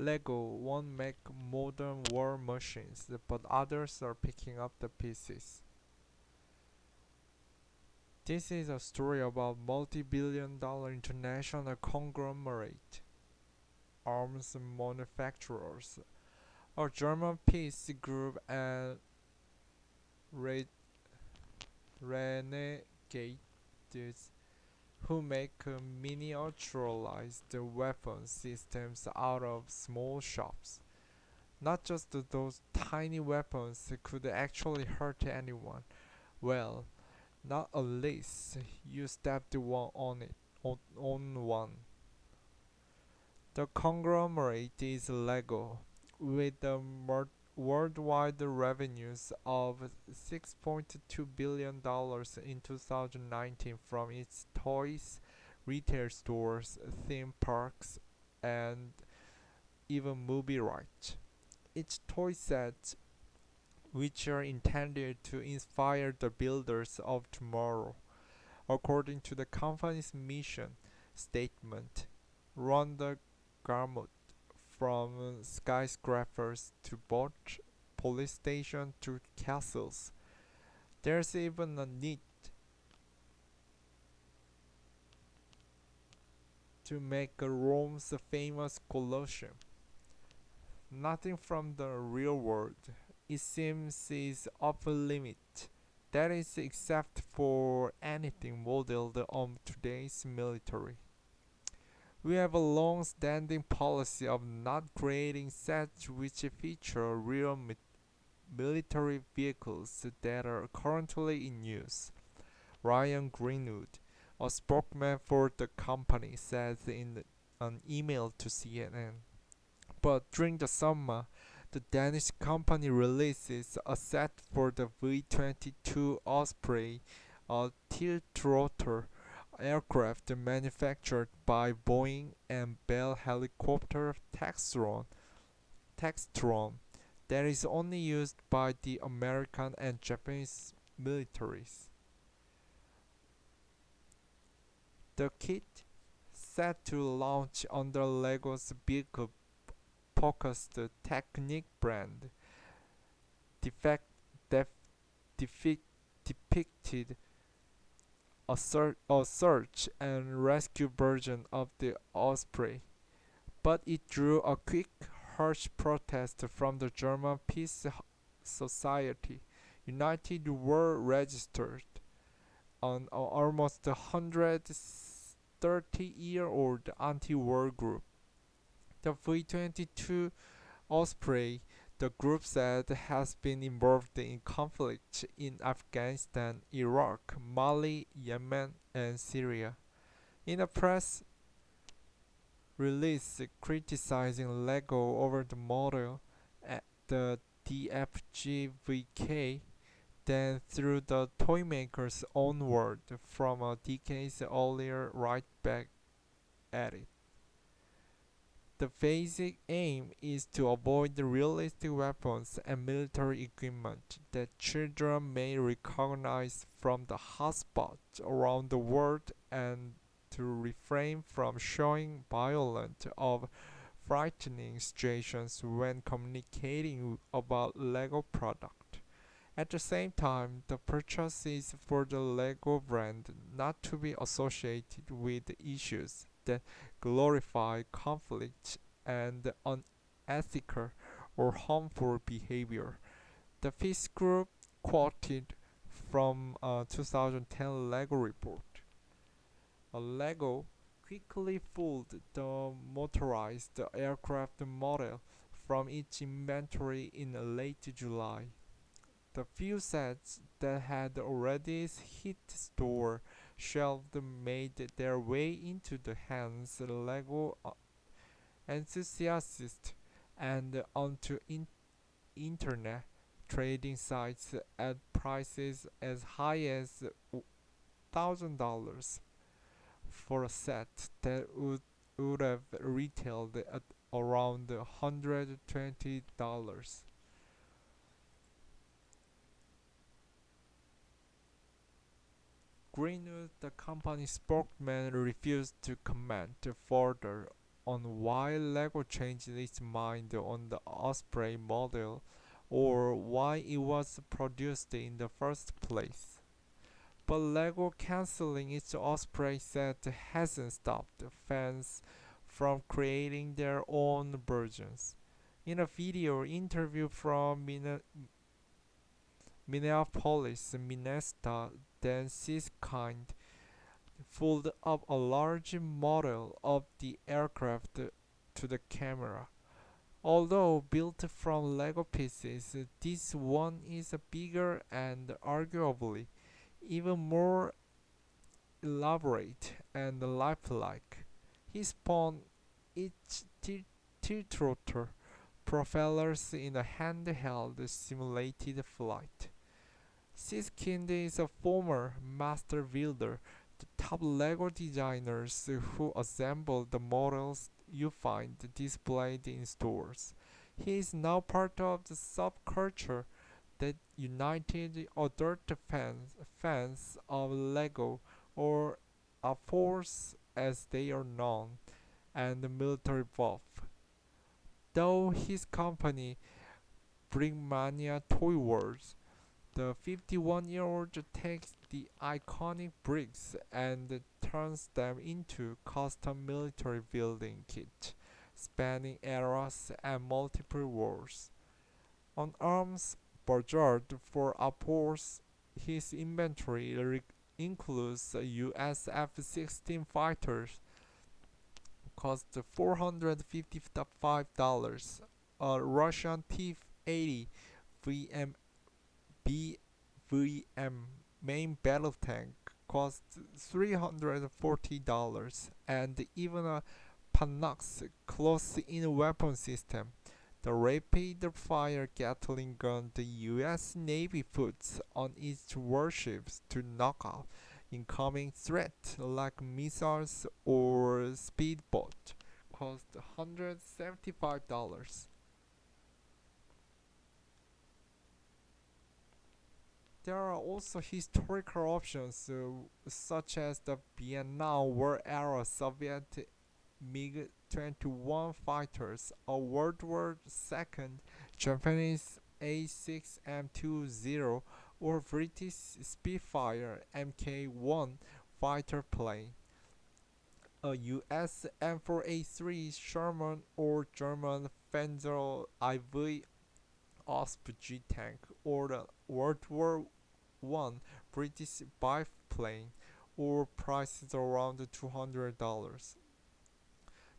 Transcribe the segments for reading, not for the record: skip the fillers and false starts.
Lego won't make modern war machines, but others are picking up the pieces. This is a story about multi-billion-dollar international conglomerate, arms manufacturers, a German peace group, and re- renegades who make miniaturized weapon systems out of small shops. Not just those tiny weapons could actually hurt anyone. Well, not unless you stepped on one. The conglomerate is Lego, with the worldwide revenues of $6.2 billion in 2019 from its toys, retail stores, theme parks, and even movie rights. Each toy set, which are intended to inspire the builders of tomorrow, according to the company's mission statement, run the gamut from skyscrapers to boats, police stations to castles. There's even a need to make Rome's famous Colosseum. Nothing from the real world, it seems, is off limit. That is, except for anything modeled on today's military. We have a long-standing policy of not creating sets which feature real military vehicles that are currently in use. Ryan Greenwood, a spokesman for the company, says in an email to CNN. But during the summer, the Danish company releases a set for the V-22 Osprey, a tiltrotor aircraft manufactured by Boeing and Bell Helicopter Textron that is only used by the American and Japanese militaries. The kit, set to launch under Lego's vehicle-focused Technic brand, defect, def, depicted a search and rescue version of the Osprey, but it drew a quick, harsh protest from the German Peace Society. United were registered, an almost 130-year-old anti-war group. The V-22 Osprey, the group said, has been involved in conflicts in Afghanistan, Iraq, Mali, Yemen, and Syria. In a press release criticizing Lego over the model, the DFGVK, then threw the toymaker's own word from a decades earlier right back at it. The basic aim is to avoid the realistic weapons and military equipment that children may recognize from the hotspots around the world and to refrain from showing violent or frightening situations when communicating about Lego product. At the same time, the purchase is for the Lego brand not to be associated with issues that glorify conflict and unethical or harmful behavior. The Peace Group quoted from a 2010 Lego report. Lego quickly pulled the motorized aircraft model from its inventory in late July. The few sets that had already hit store shelves made their way into the hands of Lego enthusiasts and onto internet trading sites at prices as high as $1,000 for a set that would have retailed at around $120. Greenwood, the company spokesman, refused to comment further on why Lego changed its mind on the Osprey model or why it was produced in the first place. But Lego canceling its Osprey set hasn't stopped fans from creating their own versions. In a video interview from Minneapolis, Minnesota, Dan Siskind pulled up a large model of the aircraft to the camera. Although built from Lego pieces, this one is bigger and arguably even more elaborate and lifelike. He spun its tiltrotor propellers in a handheld simulated flight. Siskind is a former master builder, the top Lego designers who assemble the models you find displayed in stores. He is now part of the subculture that united adult fans of Lego, or a force as they are known, and military buff. Though his company, Brickmania Toy Wars, the 51-year-old takes the iconic bricks and turns them into custom military building kits, spanning eras and multiple wars. On Arms Bazaar for Apples, his inventory includes a US F-16 fighters cost $455, a Russian T-80 VM BVM main battle tank cost $340, and even a Panox close-in weapon system, the rapid-fire Gatling gun the US Navy puts on its warships to knock out incoming threats like missiles or speedboats, cost $175. There are also historical options such as the Vietnam War era Soviet MiG-21 fighters, a World War II Japanese A6M20, or British Spitfire Mk1 fighter plane, a US M4A3 Sherman or German Panzer IV Osp-G tank, or the World War I British biplane, or prices around $200.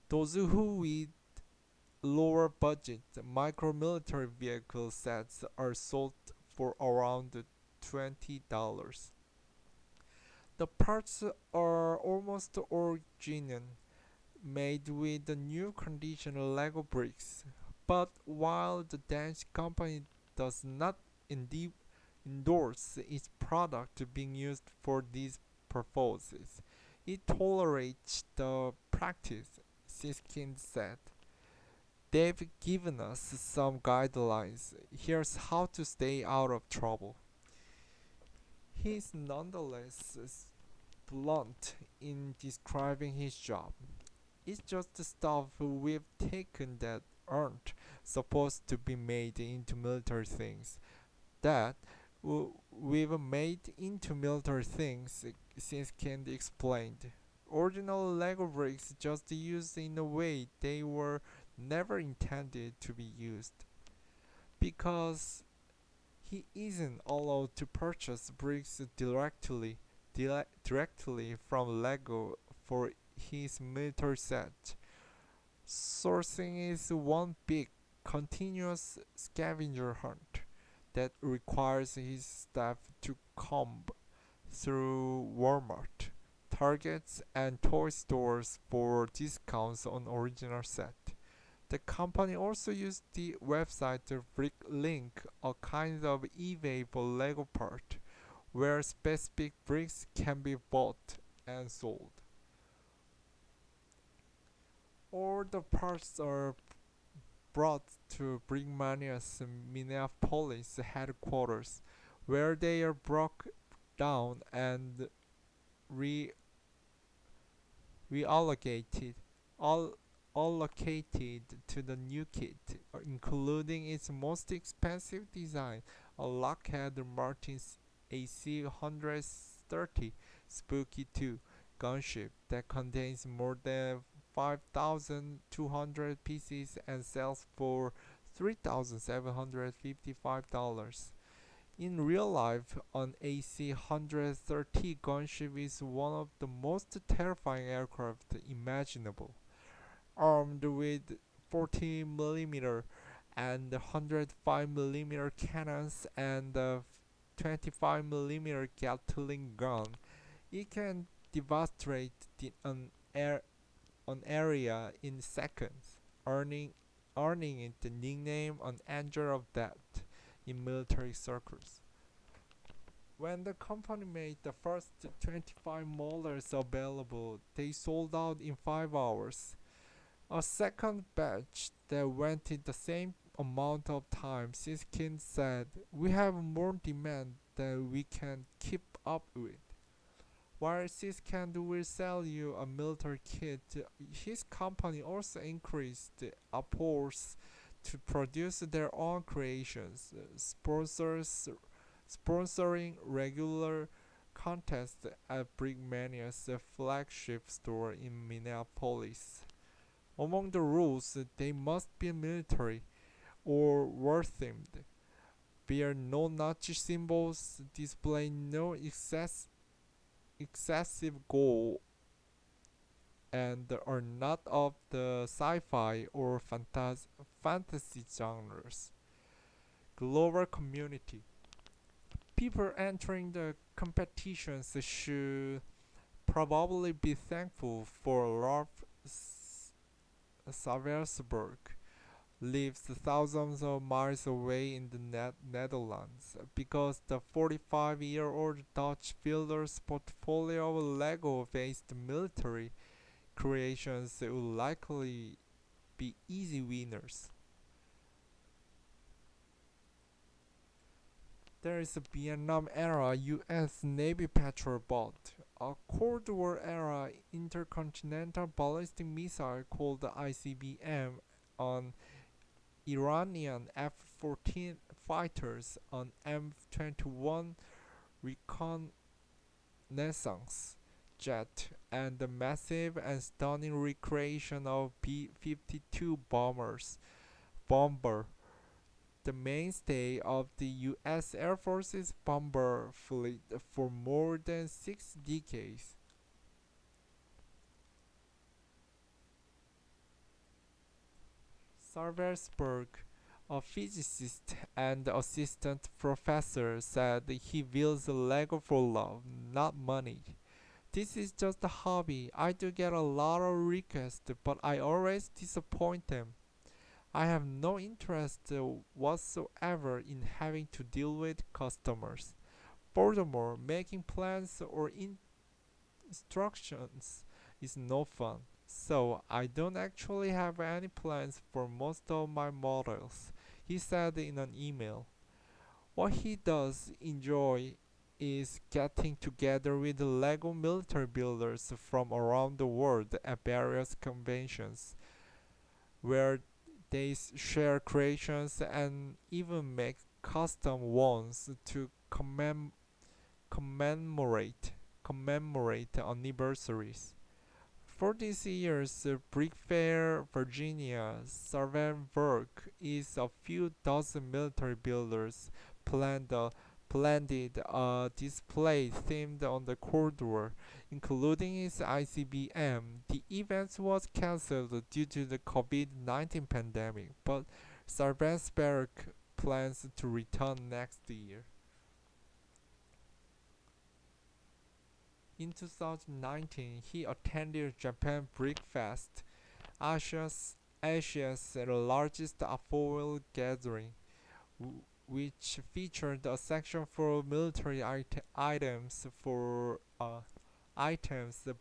Those who with lower budget micro-military vehicle sets are sold for around $20. The parts are almost original, made with the new condition Lego bricks, but while the Danish company does not endorse its product being used for these purposes, it tolerates the practice, Siskind said. They've given us some guidelines. Here's how to stay out of trouble. He's nonetheless blunt in describing his job. It's just the stuff we've taken that aren't supposed to be made into military things that we've made into military things, since Candy explained. Original Lego bricks just used in a way they were never intended to be used. Because he isn't allowed to purchase bricks directly from Lego for his military set. Sourcing is one big, continuous scavenger hunt that requires his staff to comb through Walmart, Targets, and toy stores for discounts on original set. The company also used the website BrickLink, a kind of eBay for Lego part, where specific bricks can be bought and sold. All the parts are brought to Brickmania's Minneapolis headquarters, where they are broken down and re reallocated. All allocated to the new kit, including its most expensive design, a Lockheed Martin AC-130 Spooky 2 gunship that contains more than 5,200 pieces and sells for $3,755. In real life, an AC-130 gunship is one of the most terrifying aircraft imaginable. Armed with 40 mm and 105 mm cannons and a 25 mm Gatling gun, it can devastate an area in seconds, earning it the nickname "an angel of death" in military circles. When the company made the first 25 models available, they sold out in 5 hours. A second batch that went in the same amount of time, Siskin said, "We have more demand than we can keep up with." While Siskin will sell you a military kit, his company also increased efforts to produce their own creations, sponsoring regular contests at Brickmania's flagship store in Minneapolis. Among the rules, they must be military or war themed, bear no Nazi symbols, display no excessive gold, and are not of the sci-fi or fantasy genres. Global community. People entering the competitions should probably be thankful for Rolf Saversberg lives thousands of miles away in the Netherlands because the 45-year-old Dutch builder's portfolio of Lego-based military creations will likely be easy winners. There is a Vietnam-era U.S. Navy patrol boat, a Cold War-era intercontinental ballistic missile called the ICBM, an Iranian F-14 fighters, an M21 reconnaissance jet, and the massive and stunning recreation of B-52 bomber, the mainstay of the U.S. Air Force's bomber fleet for more than 6 decades. Sarversberg, a physicist and assistant professor, said he builds Lego for love, not money. "This is just a hobby. I do get a lot of requests, but I always disappoint them. I have no interest whatsoever in having to deal with customers. Furthermore, making plans or instructions is no fun. So I don't actually have any plans for most of my models," he said in an email. What he does enjoy is getting together with Lego military builders from around the world at various conventions, where they share creations and even make custom ones to commemorate anniversaries. For this year's Brick Fair, Virginia, Sarvenberg is a few dozen military builders planned a display themed on the Cold War, including its ICBM. The event was cancelled due to the COVID-19 pandemic, but Sarvensberg plans to return next year. In 2019, he attended Japan Brick Fest, Asia's largest foil gathering, which featured a section for military items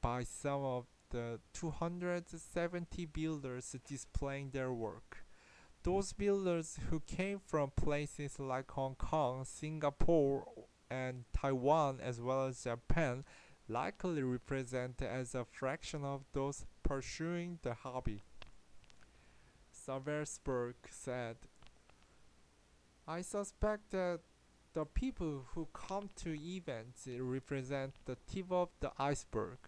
by some of the 270 builders displaying their work. Those builders who came from places like Hong Kong, Singapore, and Taiwan, as well as Japan, likely represent as a fraction of those pursuing the hobby. Saversberg said, I suspect that the people who come to events represent the tip of the iceberg.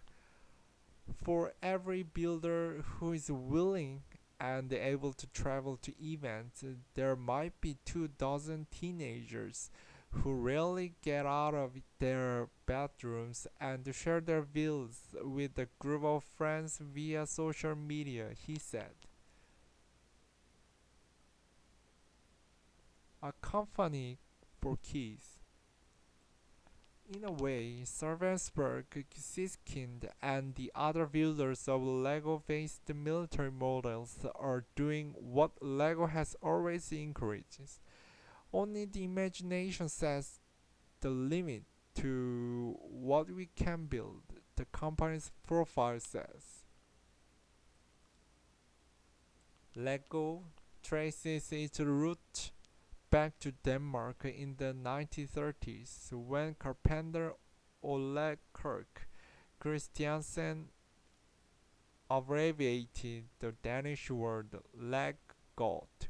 For every builder who is willing and able to travel to events, there might be 2 dozen teenagers who rarely get out of their bedrooms and share their views with a group of friends via social media, he said. A company for keys. In a way, Ravensburg, Siskind, and the other builders of Lego-based military models are doing what Lego has always encouraged. Only the imagination sets the limit to what we can build, the company's profile says. Lego traces its root back to Denmark in the 1930s when carpenter Ole Kirk Christiansen abbreviated the Danish word "leggodt",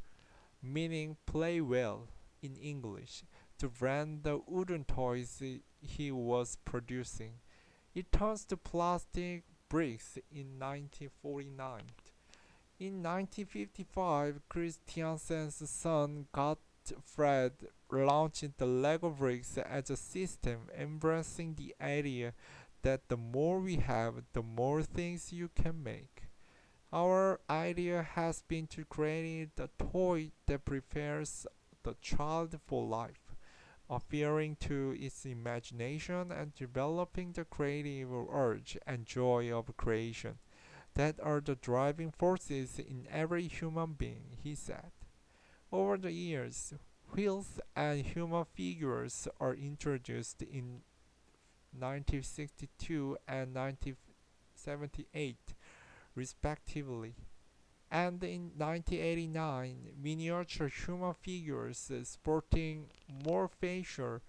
meaning "play well" in English, to brand the wooden toys he was producing. It turns to plastic bricks in 1949. In 1955, Christiansen's son Gottfred launched the Lego bricks as a system embracing the idea that the more we have, the more things you can make. Our idea has been to create a toy that prepares the child for life, appealing to its imagination and developing the creative urge and joy of creation that are the driving forces in every human being, he said. Over the years, wheels and human figures are introduced in 1962 and 1978, respectively, and in 1989, miniature human figures sporting more facial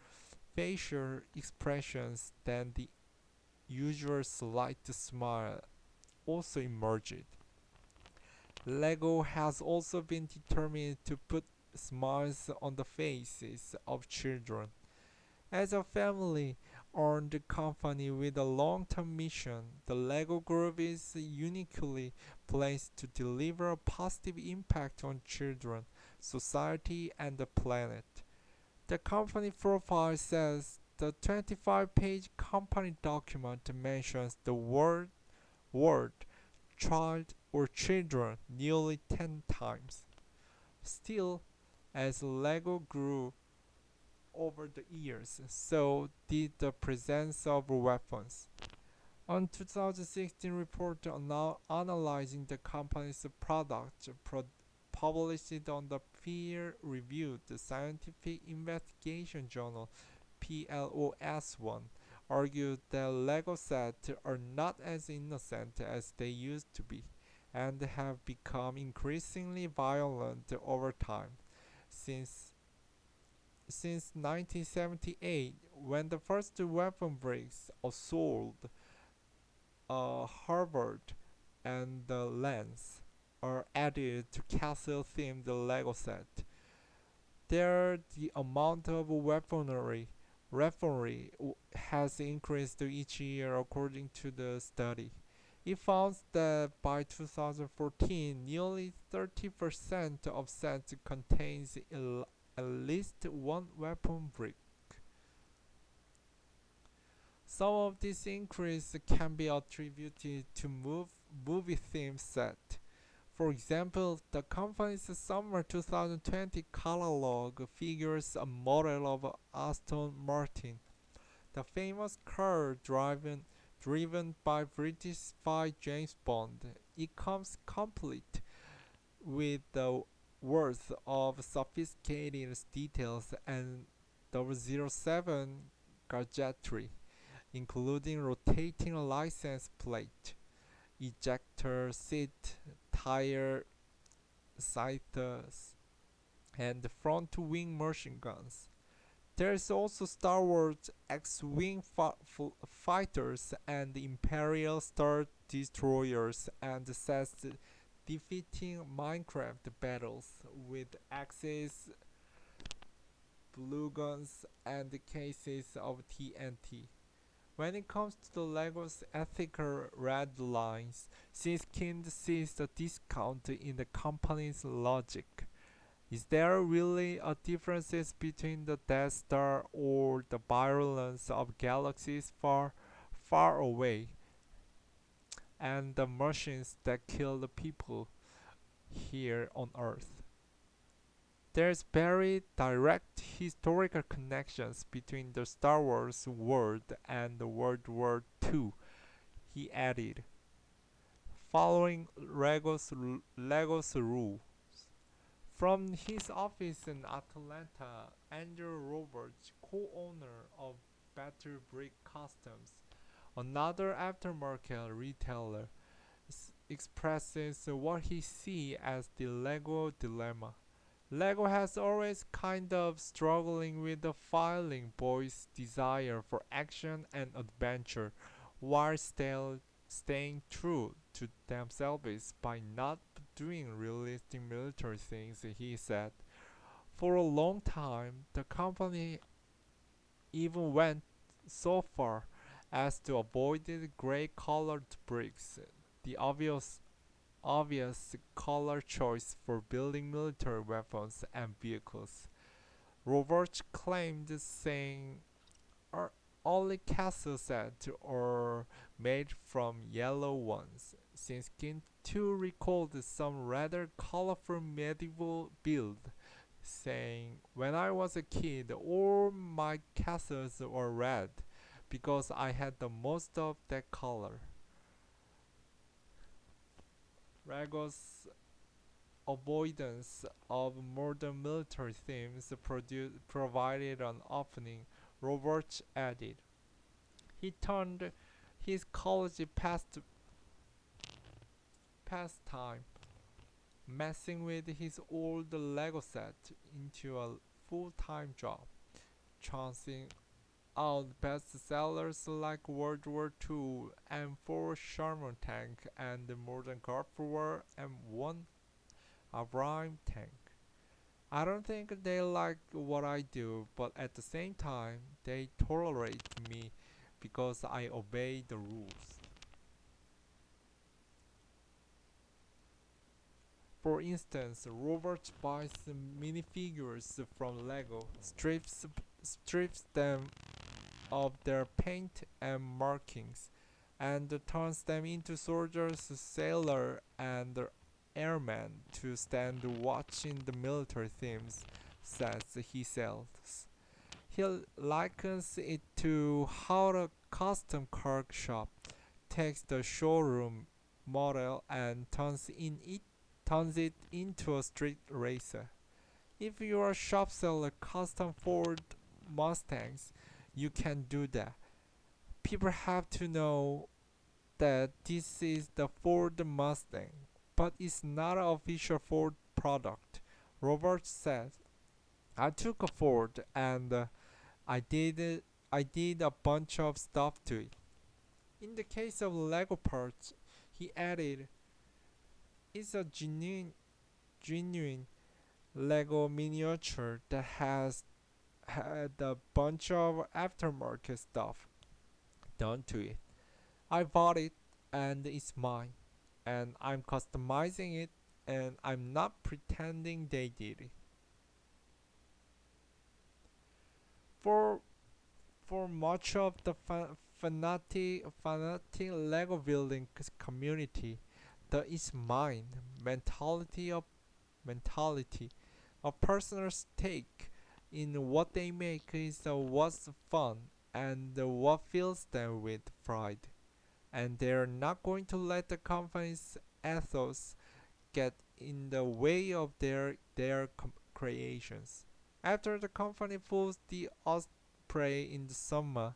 expressions than the usual slight smile also emerged. Lego has also been determined to put smiles on the faces of children. As a family-owned company with a long-term mission, the Lego Group is uniquely placed to deliver a positive impact on children, society, and the planet. The company profile says the 25-page company document mentions the word child or children nearly 10 times. Still, as Lego grew over the years, so did the presence of weapons. A 2016 report analyzing the company's product published on the peer-reviewed scientific investigation journal PLOS One argued that Lego sets are not as innocent as they used to be and have become increasingly violent over time. Since since 1978, when the first weapon bricks Assault, Harvard, and the Lens are added to castle-themed Lego set, there the amount of weaponry has increased each year according to the study. It found that by 2014, nearly 30% of sets contains at least one weapon brick. Some of this increase can be attributed to movie theme set. For example, the company's summer 2020 catalog features a model of Aston Martin, the famous car driven by British spy James Bond. It comes complete with the worth of sophisticated details and 007 gadgetry, including rotating license plate, ejector seat, tire sighters, and front-wing machine guns. There is also Star Wars X-wing fighters and Imperial Star destroyers and sets defeating Minecraft battles with axes, blue guns, and cases of TNT. When it comes to the Lego's ethical red lines, Sisskind sees the discount in the company's logic. Is there really a difference between the Death Star or the virulence of galaxies far, far away and the machines that kill the people here on Earth? There's very direct historical connections between the Star Wars world and the World War II, he added, following Lego's rule. From his office in Atlanta, Andrew Roberts, co-owner of Better Brick Customs, another aftermarket retailer, expresses what he sees as the Lego dilemma. Lego has always kind of struggling with the filing boys' desire for action and adventure while still staying true to themselves by not doing realistic military things, he said. For a long time, the company even went so far as to avoid gray colored bricks, the obvious color choice for building military weapons and vehicles. Roberts claimed, saying "Our only castle set are made from yellow ones, since King 2 recalled some rather colorful medieval build, saying, when I was a kid, all my castles were red, because I had the most of that color. Rago's avoidance of modern military themes provided an opening, Roberts added. He turned his college pastime, messing with his old Lego set, into a full-time job, chasing out bestsellers like World War II and 4 Sherman tank and the Modern Gulf War and 1 Abraham tank. I don't think they like what I do, but at the same time, they tolerate me because I obey the rules. For instance, Robert buys minifigures from Lego, strips them of their paint and markings, and turns them into soldiers, sailors, and airmen to stand watching the military themes, says he sells. He likens it to how a custom car shop takes the showroom model and turns it into a street racer. If your shop sells custom Ford Mustangs, you can do that. People have to know that this is the Ford Mustang, but it's not an official Ford product. Robert said, I took a Ford and I did a bunch of stuff to it. In the case of Lego parts, he added, it's a genuine Lego miniature that has had a bunch of aftermarket stuff done to it. I bought it and it's mine, and I'm customizing it, and I'm not pretending they did it. For for much of the fanatic Lego building community, the "it's mine" mentality, a personal stake in what they make is what's fun and what fills them with pride, and they're not going to let the company's ethos get in the way of their creations. After the company pulls the Osprey in the summer,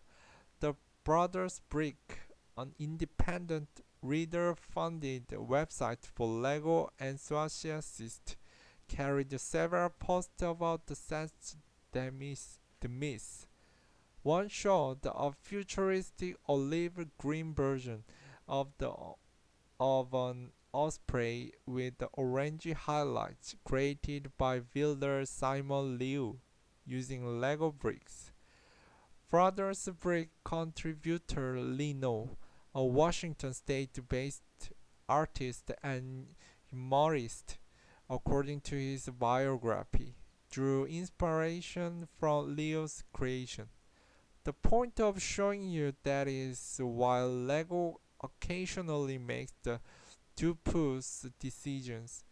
the Brothers Brick, an independent reader-funded website for Lego enthusiasts, carried several posts about the set's demise. One showed a futuristic olive green version of an osprey with the orange highlights created by builder Simon Liu using Lego bricks. Brothers Brick contributor Lino, a Washington State-based artist and humorist, according to his biography, drew inspiration from Leo's creation. The point of showing you that is while Lego occasionally makes the dubious decisions,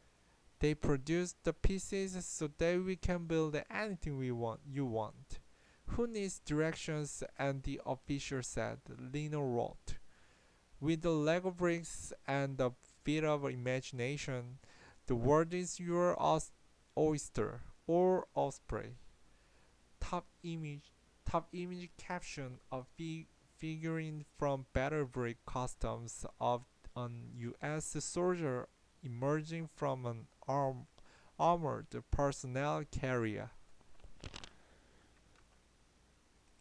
they produce the pieces so that we can build anything you want. Who needs directions? And the official said, Lino wrote. With the Lego bricks and a bit of imagination, the world is your oyster or osprey. Top image Top image caption of figurine from Battle Brick Customs of an US soldier emerging from an armored personnel carrier.